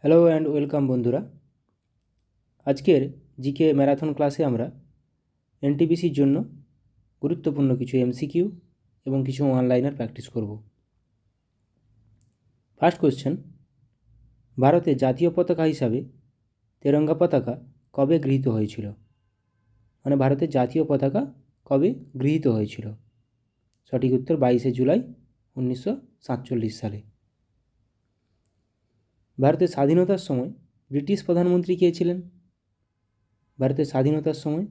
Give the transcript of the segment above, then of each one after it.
Hello and welcome বন্ধুরা। আজকের GK marathon ক্লাসে আমরা এনটিপিসির জন্য গুরুত্বপূর্ণ কিছু এমসিকিউ এবং কিছু অনলাইনার প্র্যাকটিস করব। ফার্স্ট কোয়েশ্চেন, ভারতের জাতীয় পতাকা হিসাবে তেরঙ্গা পতাকা কবে গৃহীত হয়েছিল? মানে ভারতের জাতীয় পতাকা কবে গৃহীত হয়েছিল? সঠিক উত্তর 22শে জুলাই 1947 সালে। ভারতের স্বাধীনতার সময় ব্রিটিশ প্রধানমন্ত্রী কে ছিলেন? ভারতের স্বাধীনতার সময়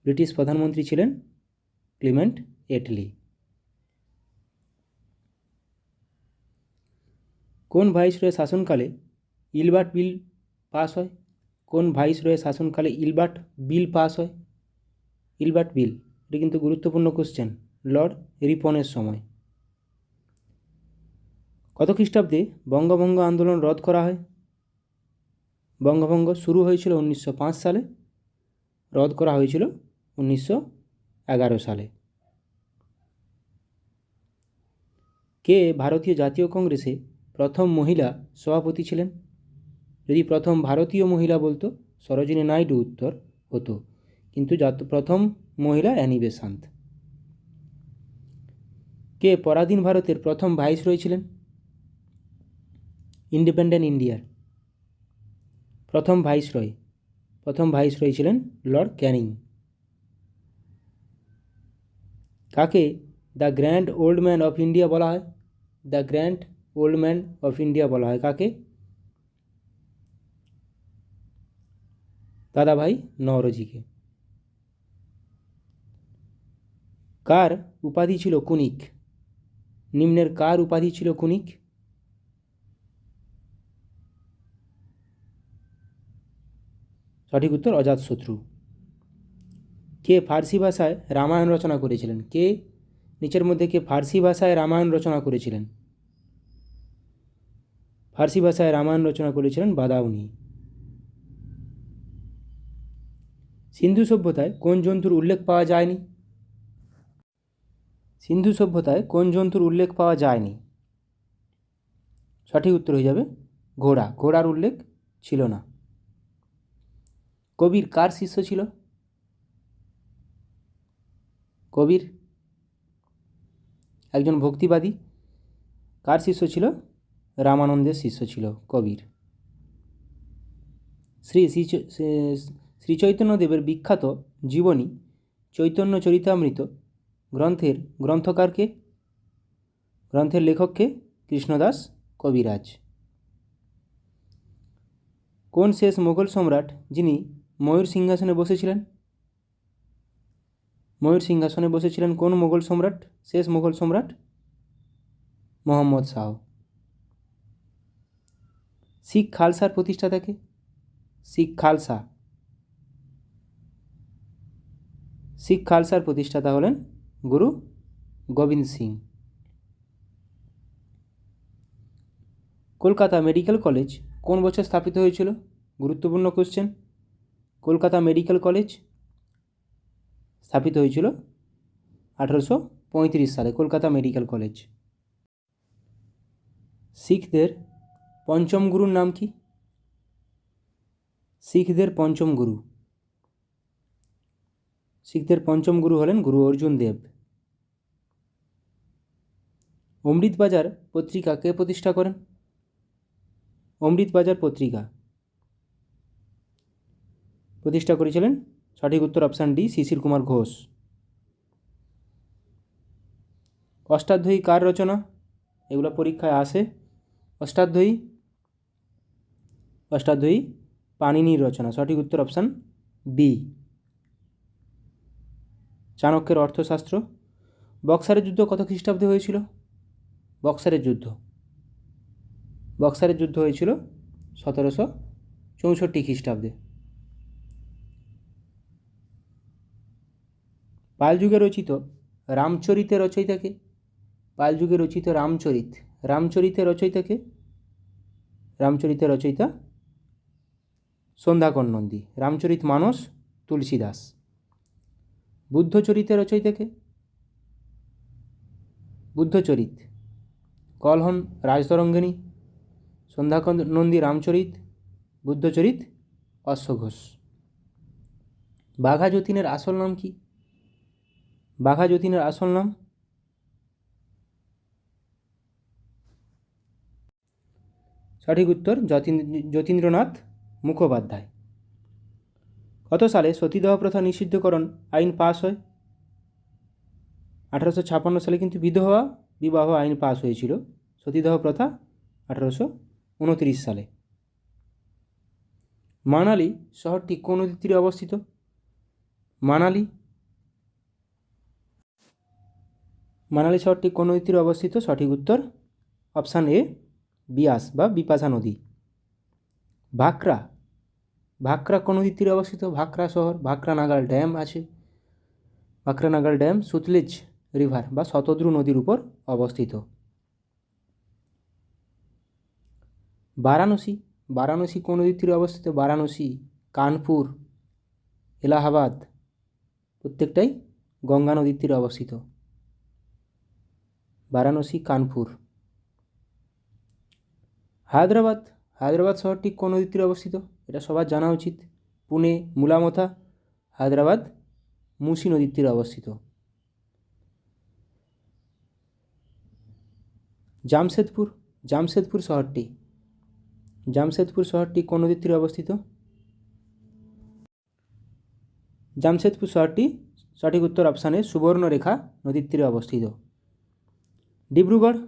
ব্রিটিশ প্রধানমন্ত্রী ছিলেন ক্লিমেন্ট এটলি। কোন ভাইসরয়ের শাসনকালে ইলবার্ট বিল পাস হয়? কোন ভাইসরয়ের শাসনকালে ইলবার্ট বিল পাস হয়? ইলবার্ট বিল, এটা কিন্তু গুরুত্বপূর্ণ কোশ্চেন। লর্ড রিপনের সময়। কত খ্রিস্টাব্দে বঙ্গভঙ্গ আন্দোলন রদ করা হয়? বঙ্গভঙ্গ শুরু হয়েছিল 1905 সালে, রদ করা হয়েছিল 1911 সালে। কে ভারতীয় জাতীয় কংগ্রেসে প্রথম মহিলা সভাপতি ছিলেন? যদি প্রথম ভারতীয় মহিলা বলতো সরোজিনী নাইডু উত্তর হতো, কিন্তু প্রথম মহিলা অ্যানি বেসান্ত। কে পরাধীন ভারতের প্রথম ভাইসরয় ছিলেন? ইন্ডিপেন্ডেন্ট ইন্ডিয়ার প্রথম ভাইসরয় ছিলেন লর্ড ক্যানিং। কাকে the grand old man of India বলা হয়? The grand old man of India বলা হয় কাকে? দাদাভাই নওরোজিকে। কার উপাধি ছিল কুনিক? নিম্নের কার উপাধি ছিল কুনিক? সঠিক উত্তর অজাতশত্রু। কে ফার্সি ভাষায় রামায়ণ রচনা করেছিলেন? কে নিচের মধ্যে কে ফার্সি ভাষায় রামায়ণ রচনা করেছিলেন? ফার্সি ভাষায় রামায়ণ রচনা করেছিলেন বাদাউনি। সিন্ধু সভ্যতায় কোন জন্তুর উল্লেখ পাওয়া যায়নি? সিন্ধু সভ্যতায় কোন জন্তুর উল্লেখ পাওয়া যায়নি? সঠিক উত্তর হয়ে যাবে ঘোড়া। ঘোড়ার উল্লেখ ছিল না। কবির কার শিষ্য ছিল? কবির একজন ভক্তিবাদী। কার শিষ্য ছিল? রামানন্দের শিষ্য ছিল কবির। শ্রী চৈতন্যদেবের বিখ্যাত জীবনী চৈতন্য চরিতামৃত গ্রন্থকারকে? গ্রন্থের লেখককে? কৃষ্ণদাস কবিরাজ। কোন শেষ মোগল সম্রাট যিনি ময়ূর সিংহাসনে বসেছিলেন? ময়ূর সিংহাসনে বসেছিলেন কোন মোগল সম্রাট? শেষ মোগল সম্রাট মোহাম্মদ শাহ। শিখ খালসার প্রতিষ্ঠাতাকে? শিখ খালসার প্রতিষ্ঠাতা হলেন গুরু গোবিন্দ সিং। কলকাতা মেডিকেল কলেজ কোন বছর স্থাপিত হয়েছিল? গুরুত্বপূর্ণ কোশ্চেন। কলকাতা মেডিকেল কলেজ স্থাপিত হয়েছিল 1835 সালে। Kolkata medical college. শিখদের পঞ্চম গুরুর নাম কি? শিখদের পঞ্চম গুরু হলেন গুরু অর্জুন দেব। অমৃতবাজার পত্রিকা কে প্রতিষ্ঠা করেন? অমৃতবাজার পত্রিকা প্রতিষ্ঠা করেছিলেন, সঠিক উত্তর অপশান ডি, শিশির কুমার ঘোষ। অষ্টাধ্যায়ী কার রচনা? এগুলো পরীক্ষায় আসে। অষ্টাধ্যায়ী পাণিনির রচনা, সঠিক উত্তর অপশান বি। চাণক্যের অর্থশাস্ত্র। বক্সারের যুদ্ধ কত খ্রিস্টাব্দে হয়েছিল? বক্সারের যুদ্ধ হয়েছিল 1764 খ্রিস্টাব্দে। পালযুগে রচিত রামচরিতের রচয়িতাকে? পালযুগে রচিত রামচরিতের রচয়িতাকে? রামচরিতের রচয়িতা সন্ধ্যাকর নন্দী। রামচরিত মানস তুলসীদাস। বুদ্ধচরিতের রচয়িতাকে? বুদ্ধচরিত কলহন রাজতরঙ্গিনী। সন্ধ্যানন্দী রামচরিত, বুদ্ধচরিত, অশ্বঘোষ। বাঘা যতীনের আসল নাম কি? বাঘা যতীনের আসল নাম? সঠিক উত্তর যতীন্দ্রনাথ মুখোপাধ্যায়। কত সালে সতীদাহ প্রথা নিষিদ্ধকরণ আইন পাস হয়? 1856 সালে কিন্তু বিধবা বিবাহ আইন পাস হয়েছিল। সতীদাহ প্রথা 1829 সালে। মানালি শহরটি কোন নদীর তীরে অবস্থিত? মানালি শহরটি কোন নদীর তীরে অবস্থিত? সঠিক উত্তর অপশান এ, বিয়াস বা বিপাশা নদী। ভাকরা কোন নদীর তীরে অবস্থিত? ভাকরা শহর, ভাকরা নাগাল ড্যাম আছে। ভাকরা নাগাল ড্যাম সুতলেজ রিভার বা শতদ্রু নদীর উপর অবস্থিত। বারাণসী কোন নদীর তীরে অবস্থিত? বারাণসী, কানপুর, এলাহাবাদ প্রত্যেকটাই গঙ্গা নদীর তীরে অবস্থিত। বারাণসী, কানপুর। হায়দ্রাবাদ শহরটি কোন নদীর তীরে অবস্থিত? এটা সবার জানা উচিত। পুনে, মুলামথা, হায়দ্রাবাদ মুসি নদীর তীরে অবস্থিত। জামশেদপুর শহরটি কোন নদীর তীরে অবস্থিত? জামশেদপুর শহরটি সঠিক উত্তর অপশানে সুবর্ণরেখা নদীর তীরে অবস্থিত। ডিব্রুগড়,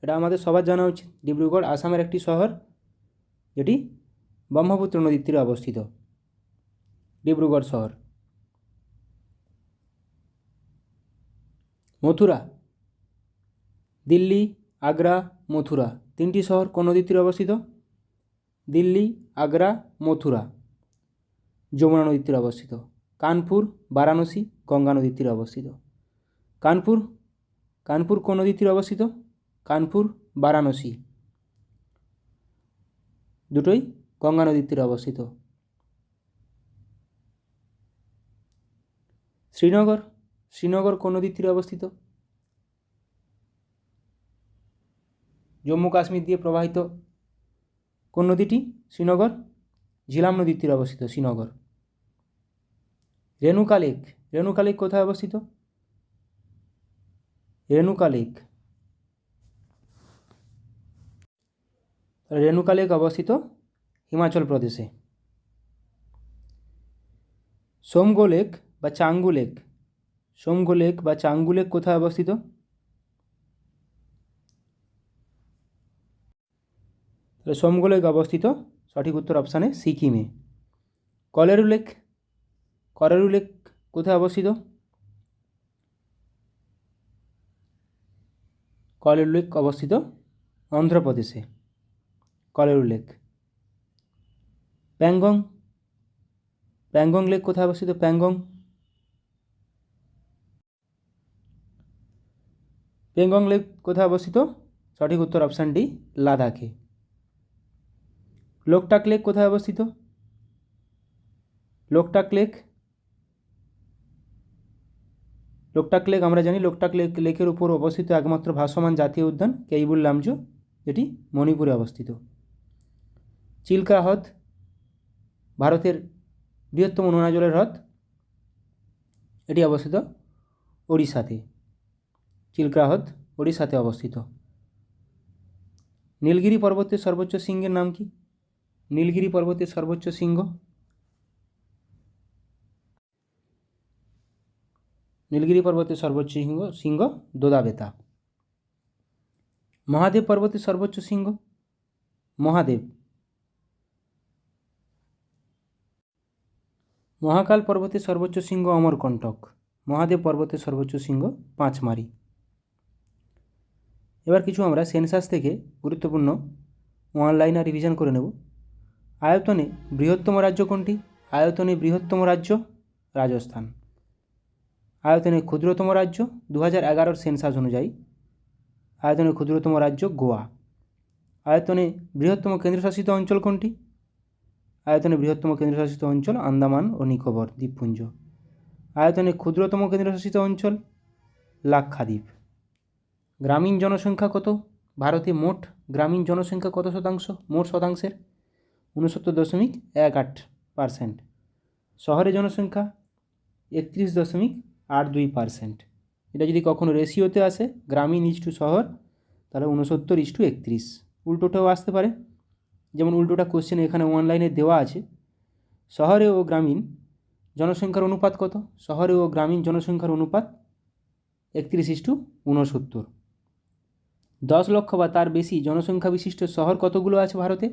এটা আমাদের সবার জানা উচিত। ডিব্রুগড় আসামের একটি শহর, যেটি ব্রহ্মপুত্র নদীর তীরে অবস্থিত। ডিব্রুগড় শহর। মথুরা, দিল্লি, আগ্রা, মথুরা তিনটি শহর কোন নদীর তীরে অবস্থিত? দিল্লি, আগ্রা, মথুরা যমুনা নদীর তীরে অবস্থিত। কানপুর, বারাণসী গঙ্গা নদীর তীরে অবস্থিত। কানপুর কোন নদীর তীরে অবস্থিত? কানপুর, বারাণসী দুটোই গঙ্গা নদীর তীরে অবস্থিত। শ্রীনগর কোন নদীর তীরে অবস্থিত? জম্মু কাশ্মীর দিয়ে প্রবাহিত কোন নদীটি? শ্রীনগর, ঝিলাম নদীর তীরে অবস্থিত শ্রীনগর। রেণুকা লেক কোথায় অবস্থিত? রেণুকা লেক অবস্থিত হিমাচল প্রদেশে। সোমগো লেক বা চাঙ্গু লেক কোথায় অবস্থিত? সোমগো লেক অবস্থিত সঠিক উত্তর অপশানে সিকিমে। কলেরু লেক কোথায় অবস্থিত? কলেরু লেক অবস্থিত অন্ধ্রপ্রদেশে। কলেরু লেক। প্যাংগং লেক কোথায় অবস্থিত? প্যাংগং লেক কোথায় অবস্থিত? সঠিক উত্তর অপশান ডি, লাদাখে। লোকটাক লেক কোথায় অবস্থিত? লোকটাক লেক আমরা জানি লোকটাক লেকের উপর অবস্থিত একমাত্র ভাসমান জাতীয় উদ্যান কেইবুল লামজো, যেটি মণিপুরে অবস্থিত। চিল্কা হ্রদ ভারতের বৃহত্তম নোনা জলের হ্রদ, এটি অবস্থিত ওড়িশাতে। চিল্কা হ্রদ ওড়িশাতে অবস্থিত। নীলগিরি পর্বতের সর্বোচ্চ শৃঙ্গের নাম কি? নীলগিরি পর্বতের সর্বোচ্চ শৃঙ্গ? নীলগিরি পর্বতের সর্বোচ্চ শৃঙ্গ দোদাবেতা। মহাদেব পর্বতের সর্বোচ্চ শৃঙ্গ? মহাকাল পর্বতের সর্বোচ্চ শৃঙ্গ অমরকণ্টক। মহাদেব পর্বতের সর্বোচ্চ শৃঙ্গ পাঁচমারি। এবার কিছু আমরা সেন্সাস থেকে গুরুত্বপূর্ণ ওয়ান-লাইনার রিভিশন করে নেব। আয়তনে বৃহত্তম রাজ্য কোনটি? আয়তনে বৃহত্তম রাজ্য রাজস্থান। আয়তনে ক্ষুদ্রতম রাজ্য 2011 সেন্সাস অনুযায়ী আয়তনে ক্ষুদ্রতম রাজ্য গোয়া। আয়তনে বৃহত্তম কেন্দ্রশাসিত অঞ্চল কোনটি? আয়তনে বৃহত্তম কেন্দ্রশাসিত অঞ্চল আন্দামান ও নিকোবর দ্বীপপুঞ্জ। আয়তনে ক্ষুদ্রতম কেন্দ্রশাসিত অঞ্চল লাক্ষাদ্বীপ। গ্রামীণ জনসংখ্যা কত? ভারতে মোট গ্রামীণ জনসংখ্যা কত শতাংশ? মোট শতাংশের 69.18%। শহরে জনসংখ্যা 31.82%। এটা যদি কখনো রেশিওতে আসে, গ্রামীণ ইস্টু শহর, তাহলে 69:31। উল্টোটাও আসতে পারে, যেমন উল্টোটা কোশ্চেন এখানে অনলাইনে দেওয়া আছে। শহরে ও গ্রামীণ জনসংখ্যার অনুপাত কত? শহরে ও গ্রামীণ জনসংখ্যার অনুপাত 31:69। 10 লক্ষ বা তার বেশি জনসংখ্যা বিশিষ্ট শহর কতগুলো আছে ভারতে?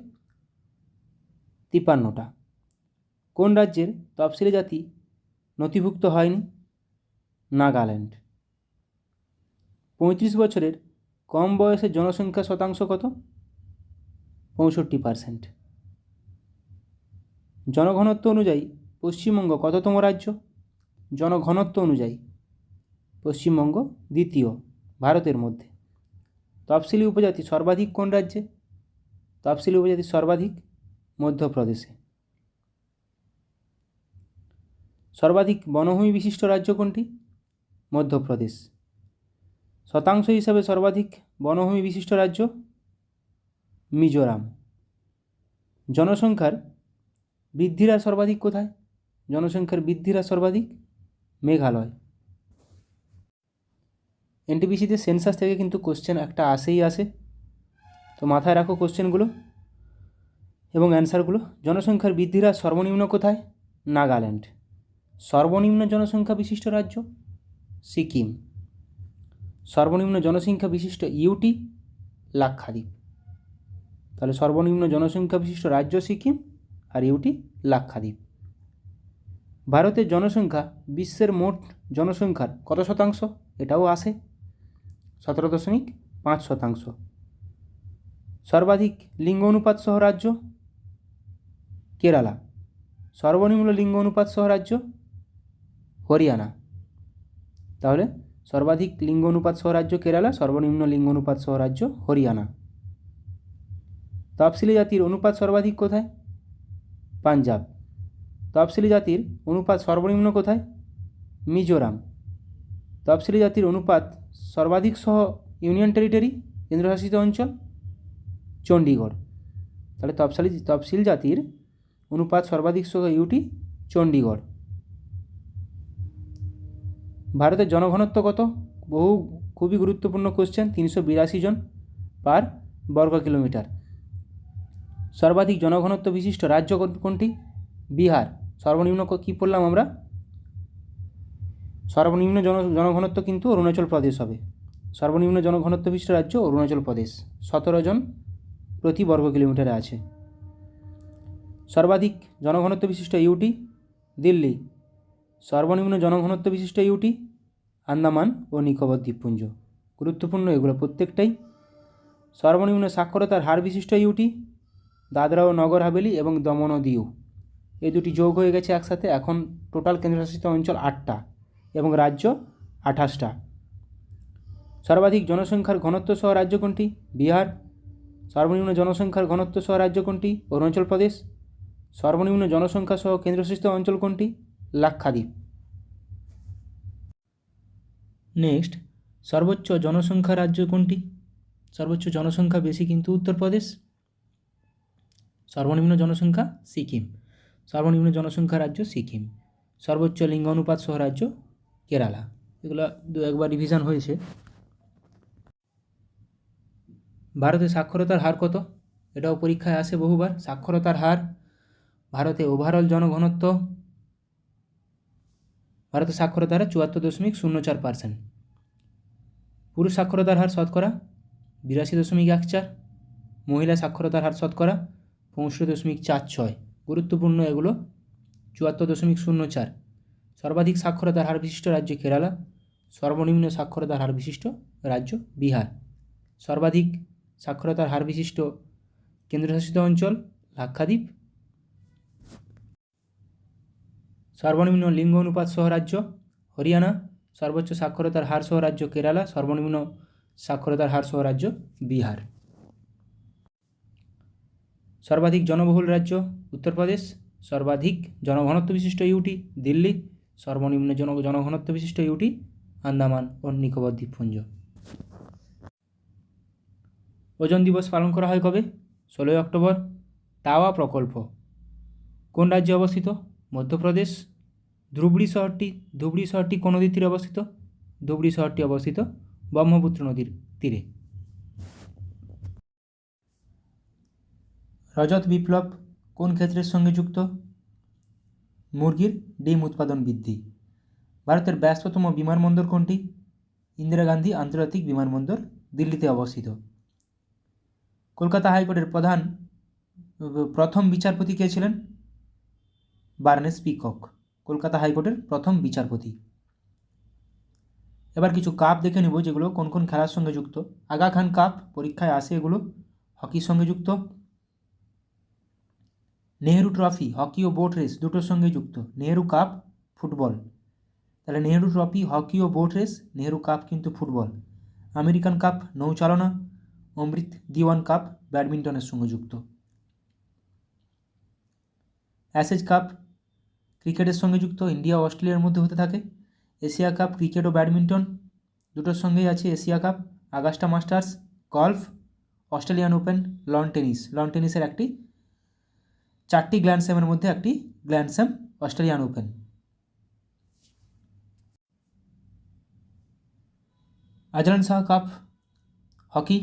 53টা। কোন রাজ্যের তফসিলি জাতি নথিভুক্ত হয়নি? নাগাল্যান্ড। 35 বছরের কম বয়সের জনসংখ্যা শতাংশ কত? 65%। জনঘনত্ব অনুযায়ী পশ্চিমবঙ্গ কততম রাজ্য? জনঘনত্ব অনুযায়ী পশ্চিমবঙ্গ দ্বিতীয় ভারতের মধ্যে। তফসিলি উপজাতি সর্বাধিক কোন রাজ্যে? তফসিলি উপজাতি সর্বাধিক মধ্যপ্রদেশে। সর্বাধিক বনভূমি বিশিষ্ট রাজ্য কোনটি? মধ্যপ্রদেশ। শতাংশ হিসাবে সর্বাধিক বনভূমি বিশিষ্ট রাজ্য মিজোরাম। জনসংখ্যার বৃদ্ধির হার সর্বাধিক কোথায়? জনসংখ্যার বৃদ্ধির হার সর্বাধিক মেঘালয়। এনটিপিসিতে সেন্সাস থেকে কিন্তু কোশ্চেন একটা আসে, তো মাথায় রাখো কোশ্চেনগুলো এবং অ্যান্সারগুলো। জনসংখ্যার বৃদ্ধির হার সর্বনিম্ন কোথায়? নাগাল্যান্ড। সর্বনিম্ন জনসংখ্যা বিশিষ্ট রাজ্য সিকিম। সর্বনিম্ন জনসংখ্যা বিশিষ্ট ইউটি লাক্ষাদ্বীপ। তাহলে সর্বনিম্ন জনসংখ্যা বিশিষ্ট রাজ্য সিকিম আর ইউটি লাক্ষাদ্বীপ। ভারতের জনসংখ্যা বিশ্বের মোট জনসংখ্যার কত শতাংশ? এটাও আসে, 17.5%। সর্বাধিক লিঙ্গ অনুপাত সহ রাজ্য কেরালা। সর্বনিম্ন লিঙ্গ অনুপাত সহ রাজ্য হরিয়ানা। তাহলে সর্বাধিক লিঙ্গ অনুপাত সহ রাজ্য কেরালা, সর্বনিম্ন লিঙ্গ অনুপাত সহ রাজ্য হরিয়ানা। তফসিলি জাতির অনুপাত সর্বাধিক কোথায়? পাঞ্জাব। তফসিলি জাতির অনুপাত সর্বনিম্ন কোথায়? মিজোরাম। তফসিলি জাতির অনুপাত সর্বাধিক সহ ইউনিয়ন টেরিটরি কেন্দ্রশাসিত অঞ্চল চণ্ডীগড়। তাহলে তফসিল জাতির অনুপাত সর্বাধিক সহ ইউটি চণ্ডীগড়। ভারতের জনঘনত্ব কত? খুবই গুরুত্বপূর্ণ কোশ্চেন। 382 জন পার বর্গ কিলোমিটার। সর্বাধিক জনঘনত্ব বিশিষ্ট রাজ্য কোনটি? বিহার। সর্বনিম্ন কী পড়লাম আমরা? সর্বনিম্ন জনঘনত্ব কিন্তু অরুণাচল প্রদেশ হবে। সর্বনিম্ন জনঘনত্ব বিশিষ্ট রাজ্য অরুণাচল প্রদেশ, 17 জন প্রতি বর্গ কিলোমিটারে আছে। সর্বাধিক জনঘনত্ব বিশিষ্ট ইউটি দিল্লি। সর্বনিম্ন জনঘনত্ব বিশিষ্ট ইউটি আন্দামান ও নিকোবর দ্বীপপুঞ্জ। গুরুত্বপূর্ণ এগুলো প্রত্যেকটাই। সর্বনিম্ন সাক্ষরতার হার বিশিষ্ট ইউটি দাদরা ও নগর হাভেলি এবং দমন ও দিউ। এই দুটি যোগ হয়ে গেছে একসাথে, এখন টোটাল কেন্দ্রশাসিত অঞ্চল 8টা এবং রাজ্য 28টা। সর্বাধিক জনসংখ্যার ঘনত্ব সহ রাজ্য কোনটি? বিহার। সর্বনিম্ন জনসংখ্যার ঘনত্ব সহ রাজ্য কোনটি? অরুণাচল প্রদেশ। সর্বনিম্ন জনসংখ্যা সহ কেন্দ্রশাসিত অঞ্চল কোনটি? লাক্ষাদ্বীপ। নেক্সট, সর্বোচ্চ জনসংখ্যা রাজ্য কোনটি? সর্বোচ্চ জনসংখ্যা বেশি কিন্তু উত্তরপ্রদেশ। সর্বনিম্ন জনসংখ্যা সিকিম। সর্বনিম্ন জনসংখ্যা রাজ্য সিকিম। সর্বোচ্চ লিঙ্গ অনুপাত সহ রাজ্য কেরালা। এগুলো একবার রিভিশন হয়েছে। ভারতে সাক্ষরতার হার কত? এটাও পরীক্ষায় আসে বহুবার। সাক্ষরতার হার ভারতে ওভারঅল জনঘনত্ব, ভারতের সাক্ষরতার হার 74.04%। পুরুষ সাক্ষরতার হার শতকরা 82.14। মহিলা সাক্ষরতার হার শতকরা 65.46। গুরুত্বপূর্ণ এগুলো। 74.04। সর্বাধিক সাক্ষরতার হার বিশিষ্ট রাজ্য কেরালা। সর্বনিম্ন সাক্ষরতার হার বিশিষ্ট রাজ্য বিহার। সর্বাধিক সাক্ষরতার হার বিশিষ্ট কেন্দ্রশাসিত অঞ্চল লাক্ষাদ্বীপ। সর্বনিম্ন লিঙ্গ অনুপাত সহ রাজ্য হরিয়ানা। সর্বোচ্চ সাক্ষরতার হার সহ রাজ্য কেরালা। সর্বনিম্ন সাক্ষরতার হার সহ রাজ্য বিহার। সর্বাধিক জনবহুল রাজ্য উত্তরপ্রদেশ। সর্বাধিক জনঘনত্ব বিশিষ্ট ইউটি দিল্লি। সর্বনিম্ন জনঘনত্ব বিশিষ্ট ইউটি আন্দামান ও নিকোবর দ্বীপপুঞ্জ। ওজন দিবস পালন করা হয় কবে? 16ই অক্টোবর। তাওয়া প্রকল্প কোন রাজ্যে অবস্থিত? মধ্যপ্রদেশ। ধুবড়ি শহরটি কোন নদীর তীরে অবস্থিত? ধুবড়ি শহরটি অবস্থিত ব্রহ্মপুত্র নদীর তীরে। রজত বিপ্লব কোন ক্ষেত্রের সঙ্গে যুক্ত? মুরগির ডিম উৎপাদন বৃদ্ধি। ভারতের ব্যস্ততম বিমানবন্দর কোনটি? ইন্দিরা গান্ধী আন্তর্জাতিক বিমানবন্দর দিল্লিতে অবস্থিত। কলকাতা হাইকোর্টের প্রথম বিচারপতি কে ছিলেন? বার্নেস পিকক, কলকাতা হাইকোর্টের প্রথম বিচারপতি। এবার কিছু কাপ দেখে নেব যেগুলো কোন কোন খেলার সঙ্গে যুক্ত। আগা খান কাপ পরীক্ষায় আসে, এগুলো হকির সঙ্গে যুক্ত। নেহেরু ট্রফি হকি ও বোট রেস দুটোর সঙ্গে যুক্ত। নেহেরু কাপ ফুটবল, তাহলে নেহেরু ট্রফি হকি ও বোট রেস, নেহেরু কাপ কিন্তু ফুটবল। আমেরিকান কাপ নৌচালনা, অমৃত দিওয়ান কাপ ব্যাডমিন্টনের সঙ্গে যুক্ত। অ্যাশেজ কাপ ক্রিকেটের সঙ্গে যুক্ত, ইন্ডিয়া ও অস্ট্রেলিয়ার মধ্যে হতে থাকে। এশিয়া কাপ ক্রিকেট ও ব্যাডমিন্টন দুটোর সঙ্গেই আছে। Asia cup, Augusta masters golf, Australian open lawn tennis. Lawn টেনিসের একটি 4টি গ্র্যান্ড স্ল্যামের মধ্যে একটি grand slam Australian open. Azlan Shah cup hockey,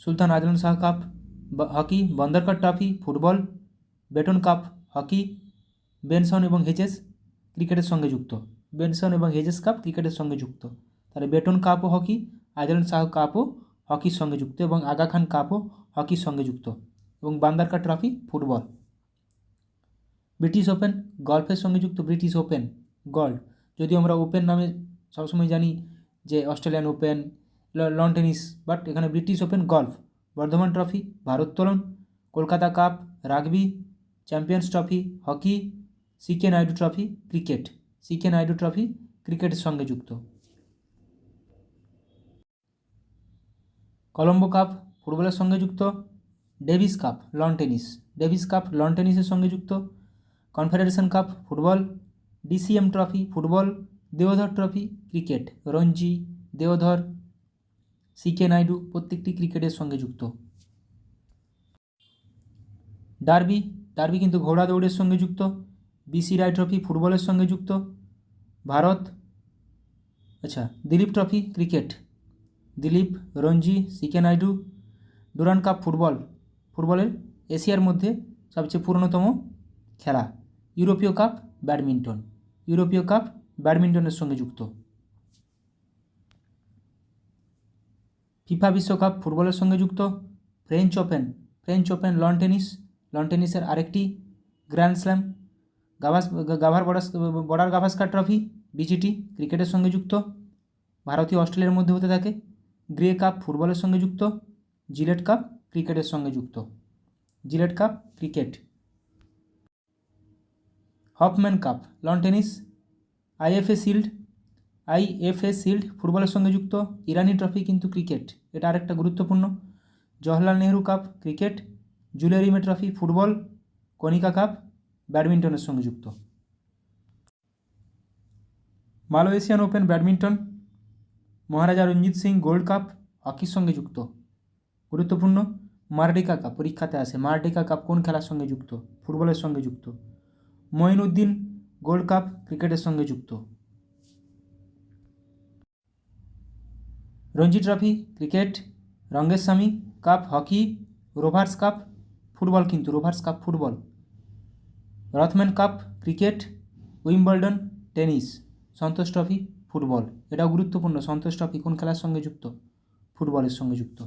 Sultan Azlan Shah cup hockey, Bandodkar trophy football, Beighton cup hockey, Benson এবং হেজেস ক্রিকেটের সঙ্গে যুক্ত। বেনসন এবং হেজেস কাপ ক্রিকেটের সঙ্গে যুক্ত। তাহলে বেটন কাপও হকি, আজলান শাহ কাপও হকির সঙ্গে যুক্ত এবং আগা খান কাপও হকির সঙ্গে যুক্ত এবং বান্দারকার ট্রফি ফুটবল। ব্রিটিশ ওপেন গল্ফের সঙ্গে যুক্ত। ব্রিটিশ ওপেন গল্ফ, যদিও আমরা ওপেন নামে সবসময় জানি যে Australian open, lawn tennis, but এখানে British open golf. Bardhaman trophy ভারোত্তোলন, Kolkata cup rugby, champions trophy hockey, CK Nayudu trophy cricket. CK Nayudu trophy ক্রিকেটের সঙ্গে যুক্ত। কলম্বো কাপ ফুটবলের সঙ্গে যুক্ত। Davis cup lawn tennis, Davis cup lawn টেনিসের সঙ্গে যুক্ত। Confederation cup football, DCM trophy football, Deodhar trophy cricket. Ranji, Deodhar, CK Nayudu প্রত্যেকটি ক্রিকেটের সঙ্গে যুক্ত। ডার্বি, ডার্বি কিন্তু ঘোড়া দৌড়ের সঙ্গে যুক্ত। বিসি রায় ট্রফি ফুটবলের সঙ্গে যুক্ত। Bharat, Duleep trophy cricket, Duleep, Ranji, CK Nayudu. Durand cup football, ফুটবলের এশিয়ার মধ্যে সবচেয়ে পুরনোতম খেলা। ইউরোপীয় কাপ ব্যাডমিন্টন, ইউরোপীয় কাপ ব্যাডমিন্টনের সঙ্গে যুক্ত। ফিফা বিশ্বকাপ ফুটবলের সঙ্গে যুক্ত। French open, French open lawn tennis, lawn টেনিসের আরেকটি grand slam. Border Gavaskar trophy BGT ক্রিকেটের সঙ্গে যুক্ত। ভারতীয় অস্ট্রেলিয়ার মধ্যে হতে থাকে। গ্রে কাপ ফুটবলের সঙ্গে যুক্ত। জিলেট কাপ ক্রিকেটের সঙ্গে যুক্ত। Gillette cup cricket. Hoffman cup lawn tennis. IFA shield ফুটবলের সঙ্গে যুক্ত। ইরানি ট্রফি কিন্তু ক্রিকেট, এটা আরেকটা গুরুত্বপূর্ণ। Jawaharlal Nehru cup cricket. Jules Rimet trophy football. Konica cup ব্যাডমিন্টনের সঙ্গে যুক্ত। Malaysian open badminton. Maharaja Ranjit Singh gold cup হকির সঙ্গে যুক্ত, গুরুত্বপূর্ণ। মার্ডিকা কাপ পরীক্ষাতে আসে। মার্ডিকা কাপ কোন খেলার সঙ্গে যুক্ত? ফুটবলের সঙ্গে যুক্ত। মঈনুদ্দিন গোল্ড কাপ ক্রিকেটের সঙ্গে যুক্ত। Ranji trophy cricket. Rangaswamy cup hockey. Rovers cup football, কিন্তু Rovers cup football. Rothman cup cricket. Wimbledon tennis. Santosh trophy football, এটাও গুরুত্বপূর্ণ। সন্তোষ ট্রফি কোন খেলার সঙ্গে যুক্ত? ফুটবলের সঙ্গে যুক্ত।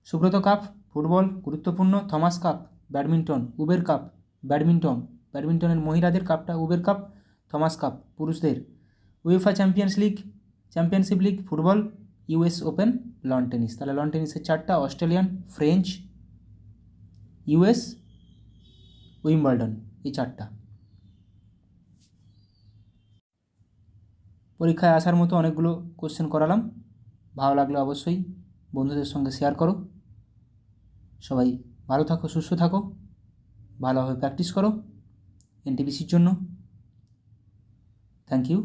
সুব্রত কাপ ফুটবল, গুরুত্বপূর্ণ। Thomas cup badminton. Uber cup badminton, ব্যাডমিন্টনের মহিলাদের কাপটা উবের কাপ। থমাস কাপ পুরুষদের। UEFA championship league football. US open lawn tennis. তাহলে লন টেনিসের 4টা, অস্ট্রেলিয়ান, ফ্রেঞ্চ, ইউএস, উইম্বলডন, এই 4টা। পরীক্ষায় আসার মতো অনেকগুলো কোশ্চেন করালাম। ভালো লাগলে অবশ্যই বন্ধুদের সঙ্গে শেয়ার করো। সবাই ভালো থাকো, সুস্থ থাকো, ভালোভাবে প্র্যাকটিস করো এনটিপিসির জন্য। Thank you.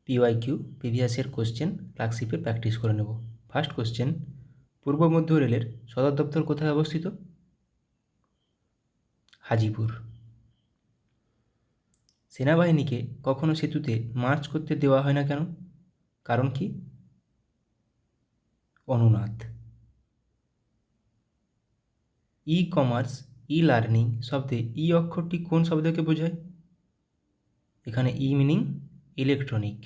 PYQ previous year question ক্লার্কশিপের প্র্যাকটিস করে নেব। ফার্স্ট কোশ্চেন, পূর্ব মধ্য রেলের সদর দপ্তর কোথায় অবস্থিত? হাজিপুর। সেনাবাহিনীকে কখনো সেতুতে মার্চ করতে দেওয়া হয় না কেন? কারণ কি? অনুনাদ। ই কমার্স, ই লার্নিং শব্দে ই অক্ষরটি কোন শব্দকে বোঝায়? এখানে ই মিনিং ইলেকট্রনিক।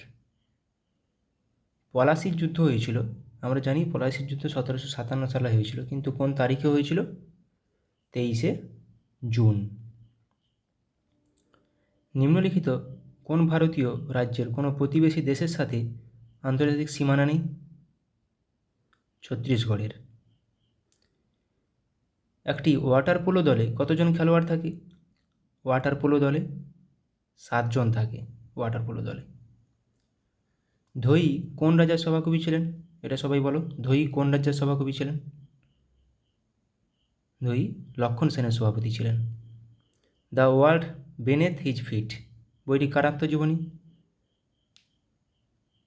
পলাশির যুদ্ধ হয়েছিল, আমরা জানি পলাশির যুদ্ধ 1757 সালে হয়েছিল, কিন্তু কোন তারিখে হয়েছিল? 23শে জুন। নিম্নলিখিত কোন ভারতীয় রাজ্যের কোনো প্রতিবেশী দেশের সাথে আন্তর্জাতিক সীমানা নেই? ছত্তিশগড়ের। একটি ওয়াটার পোলো দলে কতজন খেলোয়াড় থাকে? ওয়াটার পোলো দলে 7 জন থাকে। ওয়াটার পোলো দলে। ধোই কোন রাজার সভাকবি ছিলেন? এটা সবাই বলো, ধোই কোন রাজ্যের সভাকবি ছিলেন? ধোই লক্ষণ সেনের সভাপতি ছিলেন। দ্য ওয়ার্ল্ড বেনেথ হিজ ফিট বইটি কার আত্মজীবনী?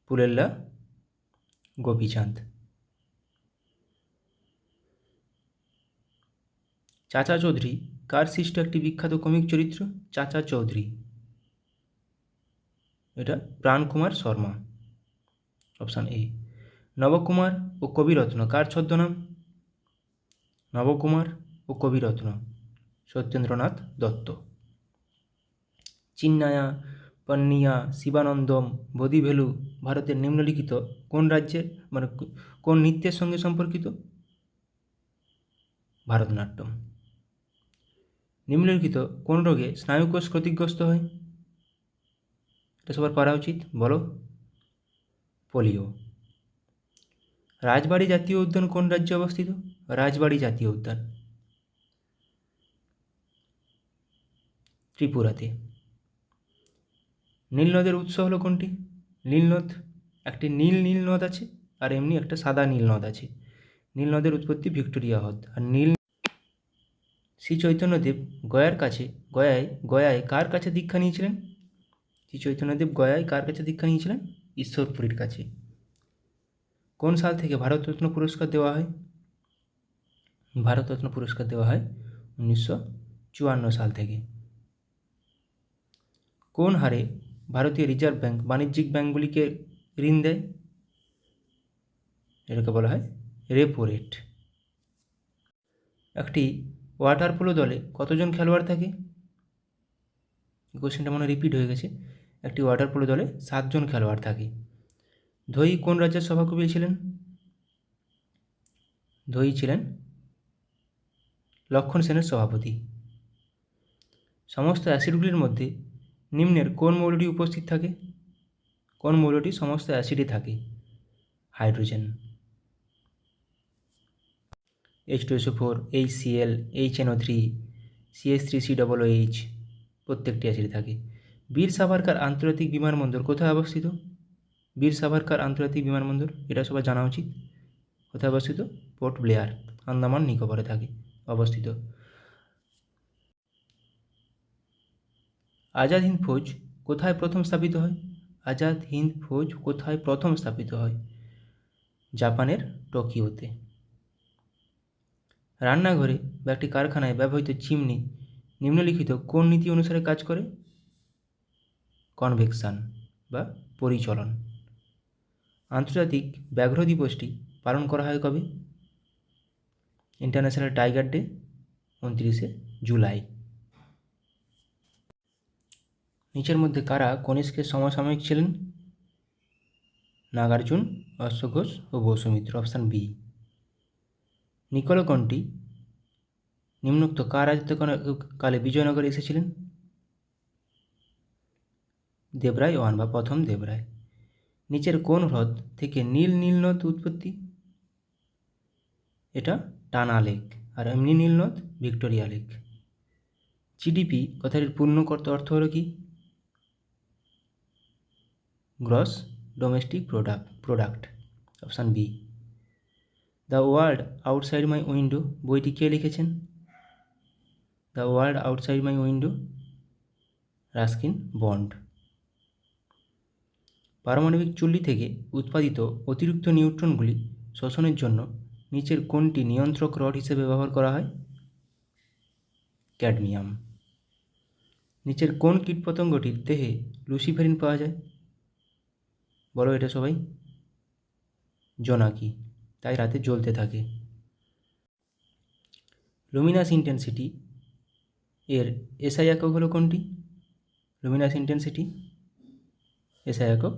পুলেল্লা গোপীচাঁদ। চাচা চৌধুরী কার সৃষ্ট একটি বিখ্যাত কমিক চরিত্র? চাচা চৌধুরী, এটা প্রাণকুমার শর্মা। Option A. নবকুমার ও কবিরত্ন কার ছদ্মনাম? নবকুমার ও কবিরত্ন সত্যেন্দ্রনাথ দত্ত। চিন্নায়া, পন্নিয়া, শিবানন্দম, বোধিভেলু ভারতের নিম্নলিখিত কোন রাজ্যের কোন নৃত্যের সঙ্গে সম্পর্কিত? ভারতনাট্যম। নিম্নলিখিত কোন রোগে স্নায়ুকোষ ক্ষতিগ্রস্ত হয়? এটা সবার পারা উচিত, বলো। পোলিও। রাজবাড়ী জাতীয় উদ্যান কোন রাজ্যে অবস্থিত? রাজবাড়ী জাতীয় উদ্যান ত্রিপুরাতে। নীলনদের উৎস হলো কোনটি? নীলনদ, একটি নীল নদ আছে আর এমনি একটা সাদা নীল নদ আছে। নীলনদের উৎপত্তি ভিক্টোরিয়া হ্রদ। আর শ্রী চৈতন্যদেব গয়ায় কার কাছে দীক্ষা নিয়েছিলেন? শ্রী চৈতন্যদেব গয়ায় কার কাছে দীক্ষা নিয়েছিলেন? ঈশ্বরপুরীর কাছে। কোন সাল থেকে ভারতরত্ন পুরস্কার দেওয়া হয়? ভারতরত্ন পুরস্কার দেওয়া হয় 1954 সাল থেকে। কোন হারে ভারতীয় রিজার্ভ ব্যাঙ্ক বাণিজ্যিক ব্যাঙ্কগুলিকে ঋণ দেয়? এটাকে বলা হয় রেপো রেট। একটি ওয়াটার পোলো দলে কতজন খেলোয়াড় থাকে? কোশ্চেনটা মনে রিপিট হয়ে গেছে। একটি ওয়াটার পোলো দলে 7 জন খেলোয়াড় থাকে। ধোই কোন রাজ্যের সভাকবি ছিলেন? ধোই ছিলেন লক্ষণ সেনের সভাপতি। সমস্ত অ্যাসিডগুলির মধ্যে নিম্নের কোন মৌলটি উপস্থিত থাকে? কোন মৌলটি সমস্ত অ্যাসিডে থাকে? Hydrogen. H2SO4, HCl, HNO3, CH3COOH প্রত্যেকটি অ্যাসিডে থাকে। বীর সাভারকার আন্তর্জাতিক বিমানবন্দর কোথায় অবস্থিত? বীর সাভারকার আন্তর্জাতিক বিমানবন্দর, এটা সবার জানা উচিত। কোথায় অবস্থিত? পোর্ট ব্লেয়ার, আন্দামান নিকোবরে থাকে অবস্থিত। আজাদ হিন্দ ফৌজ কোথায় প্রথম স্থাপিত হয়? আজাদ হিন্দ ফৌজ কোথায় প্রথম স্থাপিত হয়? জাপানের টোকিওতে। রান্নাঘরে বা একটি কারখানায় ব্যবহৃত চিমনি নিম্নলিখিত কোন নীতি অনুসারে কাজ করে? কনভেকশন বা পরিচলন। আন্তর্জাতিক ব্যাঘ্র দিবসটি পালন করা হয় কবে? ইন্টারন্যাশনাল টাইগার ডে 29শে জুলাই। নিচের মধ্যে কারা কনিষ্কের সমসাময়িক ছিলেন? নাগার্জুন, অশ্বঘোষ ও বসুমিত্র। Option B. নিকলকণ্ঠী নিম্নোক্ত কার রাজত্বকালে বিজয়নগরে এসেছিলেন? দেবরায় ওয়ান বা প্রথম দেবরায়। নিচের কোন হ্রদ থেকে নীলনদ উৎপত্তি? এটা টানা লেক। আর এমনি নীলনদ ভিক্টোরিয়া লেক। জিডিপি কথাটির পূর্ণ অর্থ হলো কি? Gross domestic product. Option B. The world outside my window বইটি কে লিখেছেন? The world outside my window Ruskin Bond. পারমাণবিক চুল্লি থেকে উৎপাদিত অতিরিক্ত নিউট্রনগুলি শোষণের জন্য নিচের কোনটি নিয়ন্ত্রক রড হিসেবে ব্যবহার করা হয়? ক্যাডমিয়াম। নিচের কোন কীটপতঙ্গটির দেহে লুসিফেরিন পাওয়া যায়? বলো এটা সবাই। জোনাকি, তাই রাতে জ্বলতে থাকে। লুমিনাস ইন্টেন্সিটি এর এসআই একক হলো কোনটি? লুমিনাস ইন্টেন্সিটি এসআই একক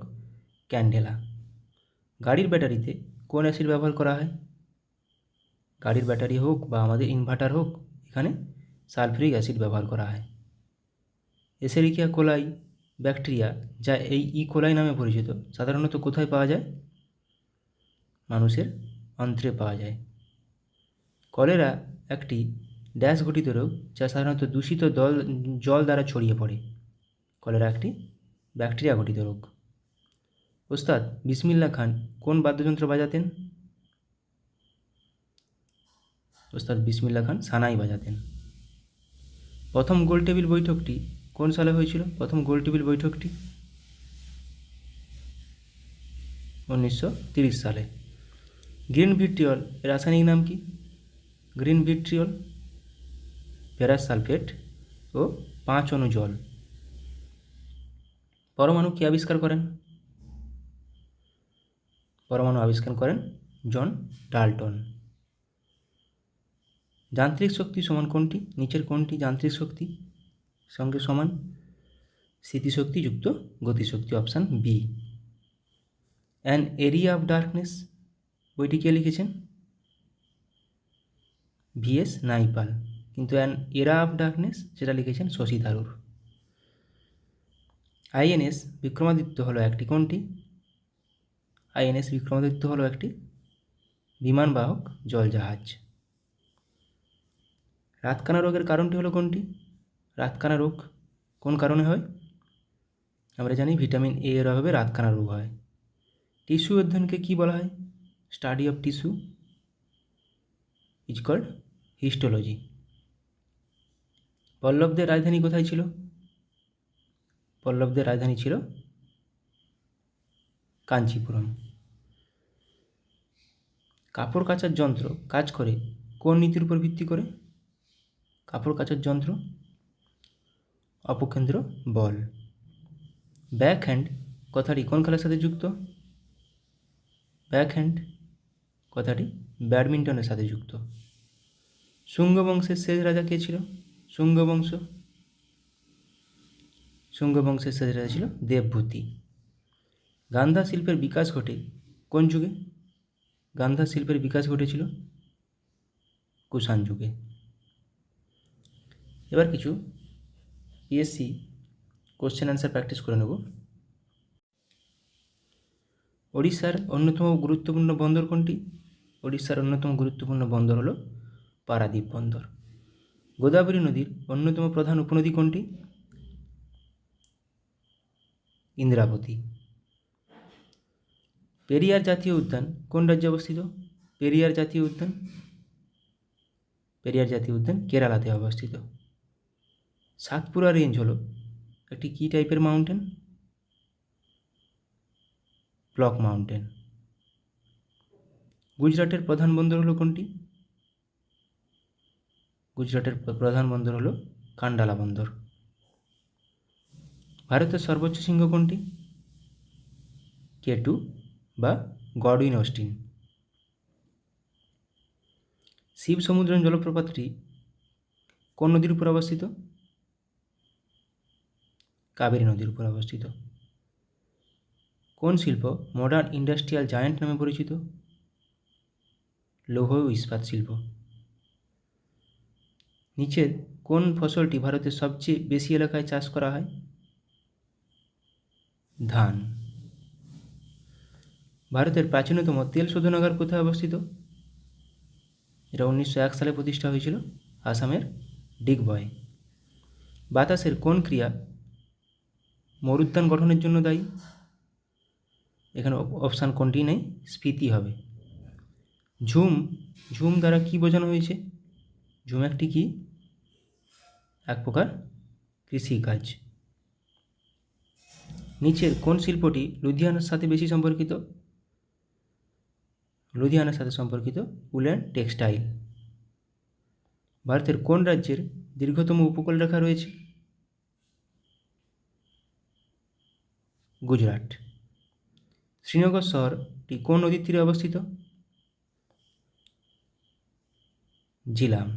ক্যান্ডেলা। গাড়ির ব্যাটারিতে কোন অ্যাসিড ব্যবহার করা হয়? গাড়ির ব্যাটারি হোক বা আমাদের ইনভার্টার হোক, এখানে সালফিউরিক অ্যাসিড ব্যবহার করা হয়। এসেরিকিয়া কোলাই ব্যাকটেরিয়া, যা এই কোলাই নামে পরিচিত, সাধারণত কোথায় পাওয়া যায়? মানুষের অন্ত্রে পাওয়া যায়। কলেরা একটি ড্যাশ ঘটিত রোগ, যা সাধারণত দূষিত জল দ্বারা ছড়িয়ে পড়ে। কলেরা একটি ব্যাকটেরিয়া ঘটিত রোগ। ওস্তাদ বিসমিল্লাহ খান কোন বাদ্যযন্ত্র বাজাতেন? ওস্তাদ বিসমিল্লাহ খান সানাই বাজাতেন। প্রথম গোলটেবিল বৈঠকটি কোন সালে হয়েছিল? প্রথম গোলটেবিল বৈঠকটি 1930 সালে। গ্রিন ভিট্রিয়ল এর রাসায়নিক নাম কি? গ্রিন ভিট্রিয়ল ফেরাস সালফেট ও 5 অণু জল। পরমাণু কে আবিষ্কার করেন? পরমাণু আবিষ্কার করেন জন ডাল্টন। যান্ত্রিক শক্তি সমান কোনটি? নিচের কোনটি যান্ত্রিক শক্তি সঙ্গে সমান? স্থিতিশক্তি যুক্ত গতিশক্তি, option B. An area of darkness বইটি কে লিখেছেন? ভিএস নাইপাল। কিন্তু অ্যান এরা অফ ডার্কনেস সেটা লিখেছেন শশী থারুর। আইএনএস বিক্রমাদিত্য হলো একটি কোনটি? আইএনএস বিক্রমাদিত্য হলো একটি বিমানবাহক জলজাহাজ। রাতকানা রোগের কারণটি হলো কোনটি? রাতকানা রোগ কোন কারণে হয়? আমরা জানি ভিটামিন এ এর অভাবে রাতকানা রোগ হয়। টিস্যু অধ্যয়নকে কী বলা হয়? Study of tissue is called histology. পল্লবদের রাজধানী কোথায় ছিল? পল্লবদের রাজধানী ছিল কাঞ্চিপুরম। কাপড় কাচার যন্ত্র কাজ করে কোন নীতির উপর ভিত্তি করে? কাপড় কাচার যন্ত্র অপকেন্দ্র বল। ব্যাক হ্যান্ড কথাটি কোন খেলার সাথে যুক্ত? ব্যাক হ্যান্ড কথাটি ব্যাডমিন্টনের সাথে যুক্ত। শুঙ্গ বংশের শেষ রাজা কে ছিল? শুঙ্গ বংশের শেষ রাজা ছিল দেবভূতি। গান্ধা শিল্পের বিকাশ ঘটে কোন যুগে? গান্ধা শিল্পের বিকাশ ঘটেছিল কুষাণ যুগে। এবার কিছু পিএসসি কোশ্চেন অ্যান্সার প্র্যাকটিস করে নেব। ওড়িশার অন্যতম গুরুত্বপূর্ণ বন্দর কোনটি? ওড়িশার অন্যতম গুরুত্বপূর্ণ বন্দর হলো পারাদ্বীপ বন্দর। গোদাবরী নদীর অন্যতম প্রধান উপনদী কোনটি? ইন্দ্রাবতী। পেরিয়ার জাতীয় উদ্যান কোন রাজ্যে অবস্থিত? পেরিয়ার জাতীয় উদ্যান কেরালাতে অবস্থিত। সাতপুরা রেঞ্জ হলো একটি কী টাইপের মাউন্টেন? Block mountain. গুজরাটের প্রধান বন্দর হলো কোনটি? গুজরাটের প্রধান বন্দর হলো কান্ডালা বন্দর। ভারতের সর্বোচ্চ শৃঙ্গ কোনটি? K2 বা গডউইন অস্টিন। শিব সমুদ্রম জলপ্রপাতটি কোন নদীর উপর অবস্থিত? কাবেরী নদীর উপর অবস্থিত। কোন শিল্প মডার্ন ইন্ডাস্ট্রিয়াল জায়ান্ট নামে পরিচিত? লৌহ ও ইস্পাত শিল্প। নিচের কোন ফসলটি ভারতের সবচেয়ে বেশি এলাকায় চাষ করা হয়? ধান। ভারতের প্রাচীনতম তেল শোধনাগার কোথায় অবস্থিত? এটা 1901 সালে প্রতিষ্ঠা হয়েছিল আসামের ডিগবয়। বাতাসের কোন ক্রিয়া মরুদ্যান গঠনের জন্য দায়ী? এখানে অপশান কোনটি নেই, স্ফীতি হবে। ঝুম দ্বারা কি বোঝানো হয়েছে? ঝুম একটি কি? এক প্রকার কৃষিকাজ। নিচের কোন শিল্পটি লুধিয়ানার সাথে বেশি সম্পর্কিত? লুধিয়ানার সাথে সম্পর্কিত উল অ্যান্ড টেক্সটাইল। ভারতের কোন রাজ্যের দীর্ঘতম উপকূলরেখা রয়েছে? গুজরাট। শ্রীনগর শহরটি কোন নদীর তীরে অবস্থিত? জিলাম।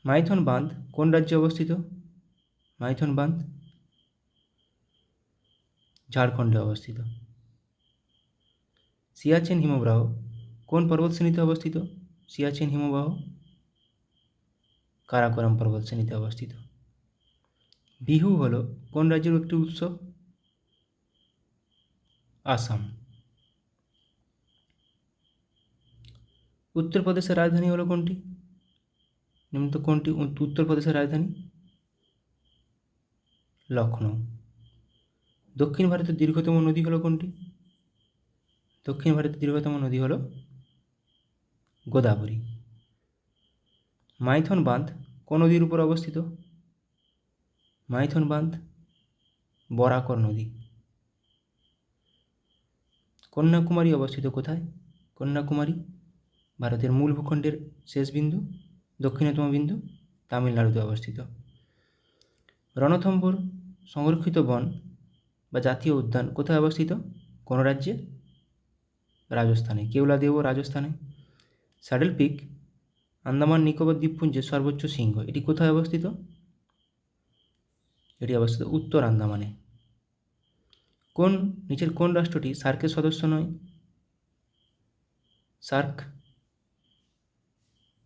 মাইথন বাঁধ কোন রাজ্যে অবস্থিত? মাইথন বাঁধ ঝাড়খণ্ডে অবস্থিত। সিয়াচেন হিমবাহ কোন পর্বতশ্রেণীতে অবস্থিত? সিয়াচেন হিমবাহ কারাকোরাম পর্বতশ্রেণীতে অবস্থিত। বিহু হল কোন রাজ্যের একটি উৎসব? আসাম। উত্তরপ্রদেশের রাজধানী হলো কোনটি? নিম্নত কোনটি উত্তরপ্রদেশের রাজধানী? লখনৌ। দক্ষিণ ভারতের দীর্ঘতম নদী হলো কোনটি? দক্ষিণ ভারতের দীর্ঘতম নদী হলো গোদাবরী। মাইথন বাঁধ কোন নদীর উপর অবস্থিত? মাইথন বাঁধ বরাকর নদী। কন্যাকুমারী অবস্থিত কোথায়? কন্যাকুমারী ভারতের মূল ভূখণ্ডের শেষ বিন্দু, দক্ষিণতম বিন্দু, তামিলনাড়ুতে অবস্থিত। রণথম্ভোর সংরক্ষিত বন বা জাতীয় উদ্যান কোথায় অবস্থিত? কোন রাজ্যে? রাজস্থানে। কেওলাদেও রাজস্থানে। স্যাডেল পিক আন্দামান নিকোবর দ্বীপপুঞ্জের সর্বোচ্চ শৃঙ্গ, এটি কোথায় অবস্থিত? এটি অবস্থিত উত্তর আন্দামানে। নিচের কোন রাষ্ট্রটি সার্কের সদস্য নয়? SAARC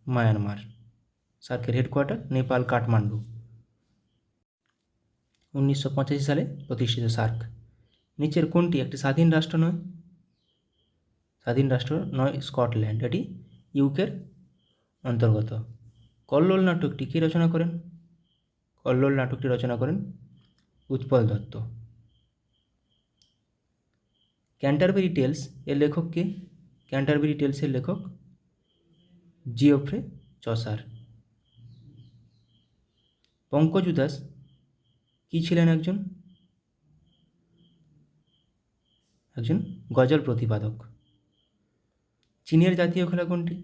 Myanmar. সার্কের হেডকোয়ার্টার নেপাল কাঠমান্ডু। 1985 সালে প্রতিষ্ঠিত সার্ক। নিচের কোনটি একটি স্বাধীন রাষ্ট্র নয়? স্বাধীন রাষ্ট্র নয় স্কটল্যান্ড, এটি ইউকের অন্তর্গত। কল্লোল নাটকটি কে রচনা করেন? কল্লোল নাটকটি রচনা করেন উৎপল দত্ত। ক্যান্টারবেরি টেলস এর লেখক কে? ক্যান্টারবেরি টেলসের লেখক জিওফ্রে চসার। পঙ্কজ উদাস কি ছিলেন? একজন গজল প্রতিপাদক। চীনের জাতীয় খেলা কোনটি?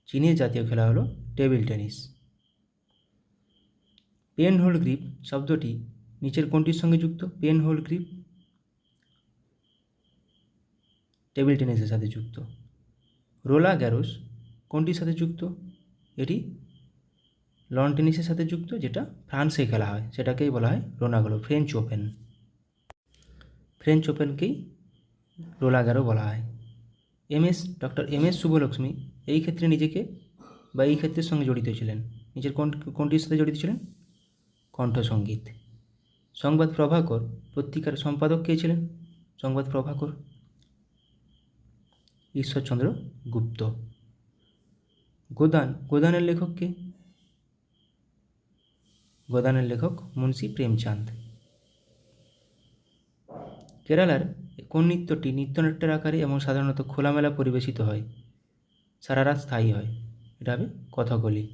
চীনের জাতীয় খেলা হলো table tennis. Pen hold grip শব্দটি নিচের কোনটির সঙ্গে যুক্ত? পেন হোল গ্রিপ টেবিল টেনিসের সাথে যুক্ত। রোলা গ্যারোস কোনটির সাথে যুক্ত? এটি লন টেনিসের সাথে যুক্ত, যেটা ফ্রান্সে খেলা হয়, সেটাকেই বলা হয় রোনাগলো, ফ্রেঞ্চ ওপেন। ফ্রেঞ্চ ওপেনকেই রোলা গ্যারো বলা হয়। ডক্টর এম এস শুভলক্ষ্মী এই ক্ষেত্রে নিজেকে বা এই ক্ষেত্রের সঙ্গে জড়িত ছিলেন। নিজের কোনটির সাথে জড়িত ছিলেন? কণ্ঠসঙ্গীত। সংবাদ প্রভাকর পত্রিকার সম্পাদক কে ছিলেন? সংবাদ প্রভাকর ঈশ্বরচন্দ্র গুপ্ত। গোদানের লেখক কে? গোদানের লেখক মুন্সি প্রেমচাঁদ। কেরালার কোন নৃত্যটি নৃত্যনাট্যের আকারে এবং সাধারণত খোলামেলা পরিবেশিত হয়, সারা রাত স্থায়ী হয়? এটা হবে কথাকলি।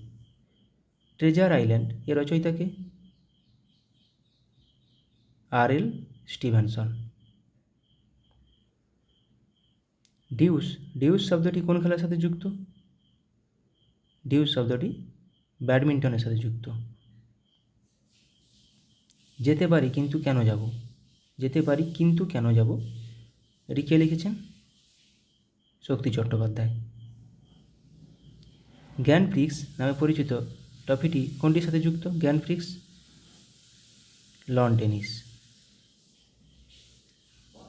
ট্রেজার আইল্যান্ড এর রচয়িতা কে? আর.এল. স্টিভেনসন। ডিউস শব্দটি কোন খেলার সাথে যুক্ত? ডিউস শব্দটি ব্যাডমিন্টনের সাথে যুক্ত। যেতে পারি কিন্তু কেন যাব? যেতে পারি কিন্তু কেন যাব, এটি কে লিখেছেন? শক্তি চট্টোপাধ্যায়। গ্র্যান্ড প্রিক্স নামে পরিচিত ট্রফিটি কোনটির সাথে যুক্ত? Grand Prix loan tennis.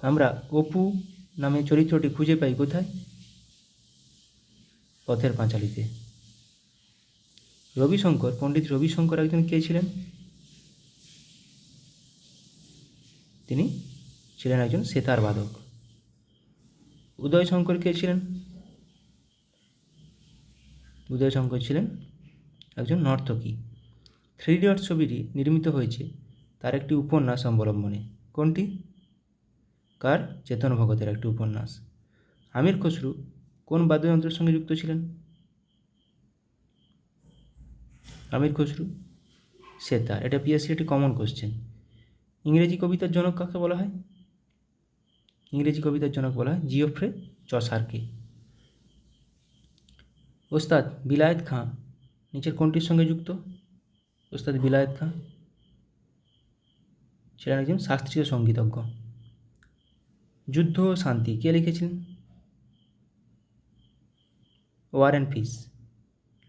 আমরা অপু নামে চরিত্রটি খুঁজে পাই কোথায়? পথের পাঁচালীতে। পণ্ডিত রবিশঙ্কর একজন কে ছিলেন? তিনি ছিলেন একজন সেতার বাদক। উদয়শঙ্কর কে ছিলেন? উদয়শঙ্কর ছিলেন একজন নর্তকী। 3 ইডিয়টস ছবিটি নির্মিত হয়েছে তার একটি উপন্যাস অবলম্বনে। কোনটি? কার? চেতন ভগতের একটি উপন্যাস। আমির খসরু কোন বাদ্যযন্ত্রের সঙ্গে যুক্ত ছিলেন? আমির খসরু সেতার। এটা পিএসসি একটি কমন কোশ্চেন। ইংরেজি কবিতার জনক কাকে বলা হয়? ইংরেজি কবিতার জনক বলা হয় জিওফ্রে চসারকে। ওস্তাদ বিলায়েত খাঁ নিচের কোনটির সঙ্গে যুক্ত? ওস্তাদ বিলায়েত খাঁ ছিলেন একজন শাস্ত্রীয় সঙ্গীতজ্ঞ। যুদ্ধ ও শান্তি কে লিখেছিলেন? War and peace,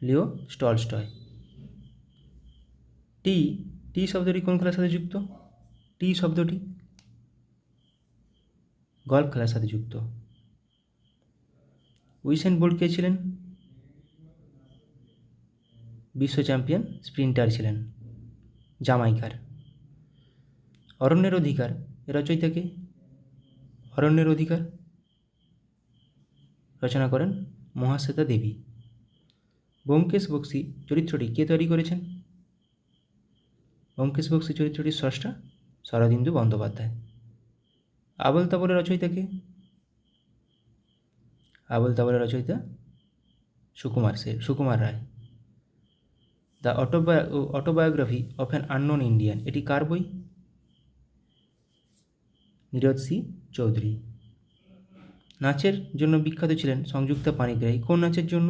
Leo Tolstoy. T T শব্দটি কোন খেলার সাথে যুক্ত? টি শব্দটি গল্ফ খেলার সাথে যুক্ত। উইসেন বোল্ট কে ছিলেন? বিশ্ব চ্যাম্পিয়ন স্প্রিন্টার ছিলেন, জামাইকার। অরণ্যের অধিকার এর রচয়িতা কে? অরণ্যের অধিকার রচনা করেন মহাশ্বেতা দেবী। ব্যোমকেশ বক্সী চরিত্রটি কে তৈরি করেছেন? ব্যোমকেশ বক্সী চরিত্রটির স্রষ্টা শরদিন্দু বন্দ্যোপাধ্যায়। আবোল তাবোলের রচয়িতা কে? আবোল তাবোলের রচয়িতা Sukumar Ray. The autobiography of an unknown Indian এটি কার বই? নীরদ সি চৌধুরী। নাচের জন্য বিখ্যাত ছিলেন সংযুক্তা পাণিগ্রাহী। কোন নাচের জন্য?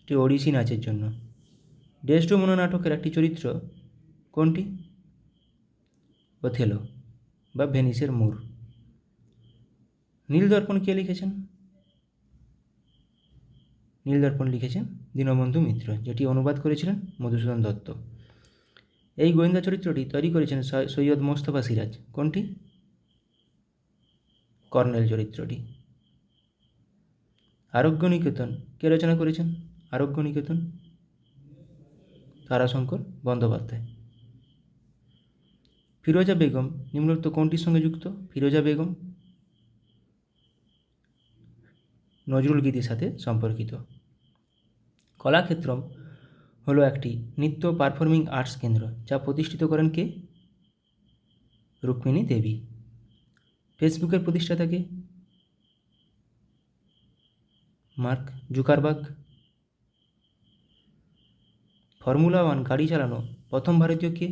এটি ওড়িশি নাচের জন্য। ডেসডেমোনা নাটকের একটি চরিত্র কোনটি? ওথেলো বা ভেনিসের মূর। নীলদর্পণ কে লিখেছেন? নীলদর্পণ লিখেছেন দীনবন্ধু মিত্র, যেটি অনুবাদ করেছিলেন মধুসূদন দত্ত। এই গোয়েন্দা চরিত্রটি তৈরি করেছেন সৈয়দ মোস্তফা সিরাজ। কোনটি? কর্নেল চরিত্রটি। আরোগ্য নিকেতন কে রচনা করেছেন? আরোগ্য নিকেতন তারাশঙ্কর বন্দ্যোপাধ্যায়। ফিরোজা বেগম নিম্নোক্ত কোনটির সঙ্গে যুক্ত? ফিরোজা বেগম নজরুল গীতির সাথে সম্পর্কিত। কলাক্ষেত্রম হলো একটি নৃত্য পারফর্মিং আর্টস কেন্দ্র যা প্রতিষ্ঠিত করেন কে? রুক্মিণী দেবী। ফেসবুকের প্রতিষ্ঠাতা কে? Mark Zuckerberg. ফর্মুলা 1 গাড়ি চালানো প্রথম ভারতীয় কে?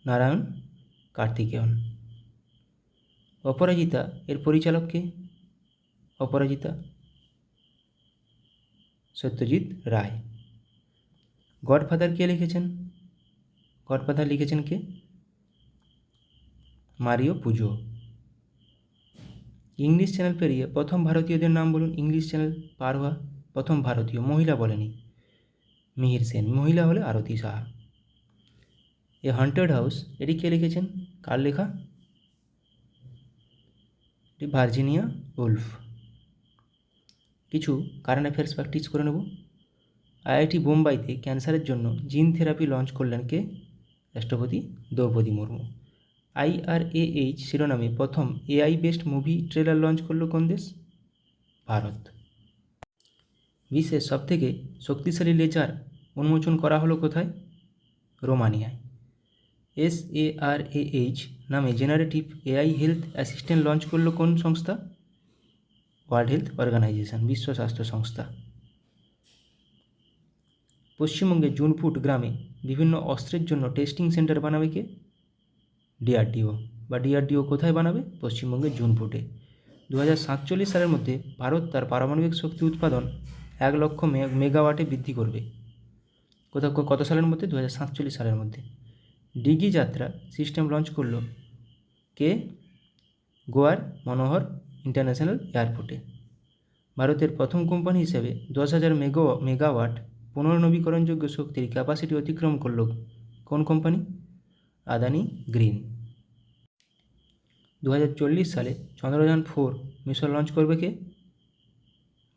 নারায়ণ কার্তিকেয়ন। অপরাজিতা এর পরিচালক কে? অপরাজিতা সত্যজিৎ রায়। গডফাদার কে লিখেছেন? গডফাদার লিখেছেন কে? মারিও পুজো। ইংলিশ চ্যানেল পেরিয়ে প্রথম ভারতীয়দের নাম বলুন। ইংলিশ চ্যানেল পার হওয়া প্রথম ভারতীয়, মহিলা বলেনি, মিহির সেন। মহিলা হলে আরতি সাহা। এ হন্টেড হাউস এটি কে লিখেছেন? কার লেখা? এটি ভার্জিনিয়া উলফ। কিছু কারেন্ট অ্যাফেয়ার্স প্র্যাকটিস করে নেব। আইআইটি বোম্বাইতে ক্যান্সারের জন্য জিন থেরাপি লঞ্চ করলেন কে? রাষ্ট্রপতি দ্রৌপদী মুর্মু। IRAH শিরোনামে প্রথম AI based movie trailer launch করলো কোন দেশ? ভারত। বিশ্বের সবথেকে শক্তিশালী লেজার উন্মোচন করা হলো কোথায়? রোমানিয়ায়। SARAH নামে generative AI health assistant launch করলো কোন সংস্থা? ওয়ার্ল্ড হেলথ অর্গানাইজেশন, বিশ্ব স্বাস্থ্য সংস্থা। পশ্চিমবঙ্গের জুনপুট গ্রামে বিভিন্ন অস্ত্রের জন্য টেস্টিং সেন্টার বানাবে কে? DRDO। বা DRDO কোথায় বানাবে? পশ্চিমবঙ্গের জুনপুটে। 2047 সালের মধ্যে ভারত তার পারমাণবিক শক্তি উৎপাদন 1 লক্ষ মেগাওয়াটে বৃদ্ধি করবে। কত সালের মধ্যে? 2047 সালের মধ্যে। ডিগি যাত্রা সিস্টেম লঞ্চ করলো কে? গোয়ার মনোহর ইন্টারন্যাশনাল এয়ারপোর্টে। ভারতের প্রথম কোম্পানি হিসেবে 10,000 মেগাওয়াট পুনর্নবীকরণযোগ্য শক্তির ক্যাপাসিটি অতিক্রম করল কোন কোম্পানি? আদানি গ্রিন। 2040 সালে চন্দ্রযান-4 মিশন লঞ্চ করবে কে?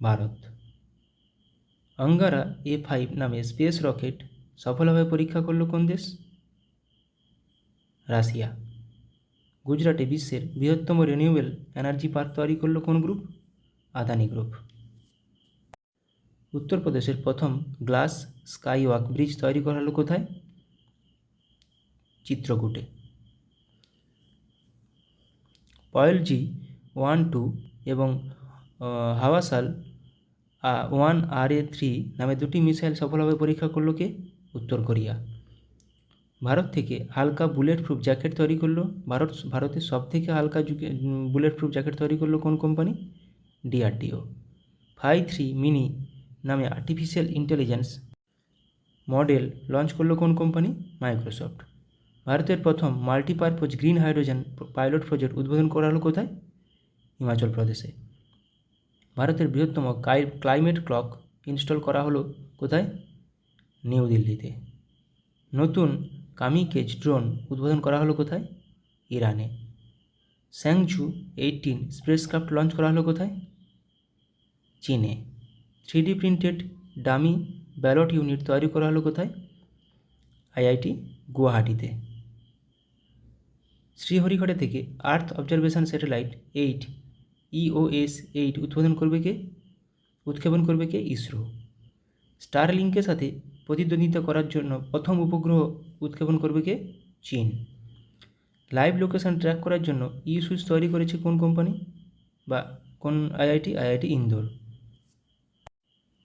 ভারত। অঙ্গারা A5 নামে স্পেস রকেট সফলভাবে পরীক্ষা করল কোন দেশ? রাশিয়া। গুজরাটে বিশ্বের বৃহত্তম রিনিউয়েবল এনার্জি পার্ক তৈরি করল কোন গ্রুপ? আদানি গ্রুপ। উত্তরপ্রদেশের প্রথম গ্লাস স্কাইওয়াক ব্রিজ তৈরি করা হলো কোথায়? চিত্রকূটে। পয়েল G12 এবং হাওয়াসাল 1RA3 নামে দুটি মিসাইল সফলভাবে পরীক্ষা করলো কে? উত্তর কোরিয়া। ভারত থেকে হালকা বুলেট প্রুফ জ্যাকেট তৈরি করলো ভারতের সবথেকে হালকা বুলেট প্রুফ জ্যাকেট তৈরি করলো কোন কোম্পানি? DRDO। 5-3 মিনি নামে আর্টিফিশিয়াল ইন্টেলিজেন্স মডেল লঞ্চ করলো কোন কোম্পানি? মাইক্রোসফট। ভারতের প্রথম multipurpose green hydrogen pilot project উদ্বোধন করা হলো কোথায়? হিমাচল প্রদেশে। ভারতের বৃহত্তম ক্লাইমেট ক্লক ইনস্টল করা হলো কোথায়? নিউ দিল্লিতে। নতুন কামিকেজ ড্রোন উদ্বোধন করা হলো কোথায়? ইরানে। স্যাংঝু 18 স্পেসক্রাফট লঞ্চ করা হলো কোথায়? চীনে। 3D printed dummy ballot unit তৈরি করা হলো কোথায়? IIT গুয়াহাটিতে। শ্রীহরিকোটা থেকে আর্থ অবজারভেশন স্যাটেলাইট 8 EOS 8 উৎক্ষেপণ করবে কে? ইসরো। স্টারলিংকের সাথে প্রতিদ্বন্দ্বিতা করার জন্য প্রথম উপগ্রহ উৎক্ষেপণ করবে কে? চীন। লাইভ লোকেশন ট্র্যাক করার জন্য সুইচ তৈরি করেছে কোন কোম্পানি বা কোন IIT ইন্দোর।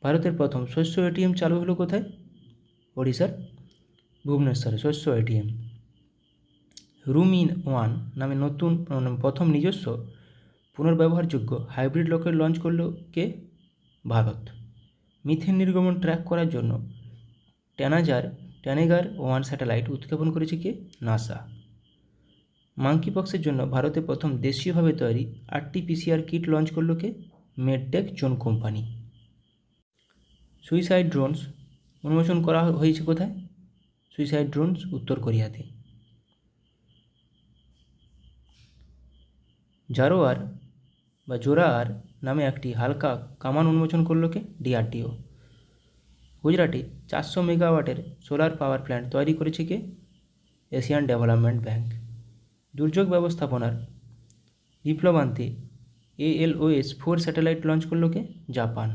ভারতের প্রথম শস্য ATM চালু হলো কোথায়? ওড়িশার ভুবনেশ্বরে শস্য ATM। রুম-ইন-1 নামে প্রথম নিজস্ব পুনর্ব্যবহারযোগ্য হাইব্রিড রকেট লঞ্চ করলো কে? ভারত। মিথেন নির্গমন ট্র্যাক করার জন্য ট্যানেগার 1 স্যাটেলাইট উৎক্ষেপণ করেছে কে? নাসা। মাঙ্কিপক্সের জন্য ভারতে প্রথম দেশীয়ভাবে তৈরি RT-PCR কিট লঞ্চ করলো কে? Medtech zone company. Suicide drones উন্মোচন করা হয়েছে কোথায়? সুইসাইড ড্রোনস উত্তর কোরিয়াতে। জোরার নামে একটি হালকা কামান উন্মোচন করলো কে? DRDO। গুজরাটে 400 মেগাওয়াটের সোলার পাওয়ার প্ল্যান্ট তৈরি করেছে কে? Asian development bank. দুর্যোগ ব্যবস্থাপনার বিপ্লব আনতে ALOS 4 স্যাটেলাইট লঞ্চ করলো কে? জাপান।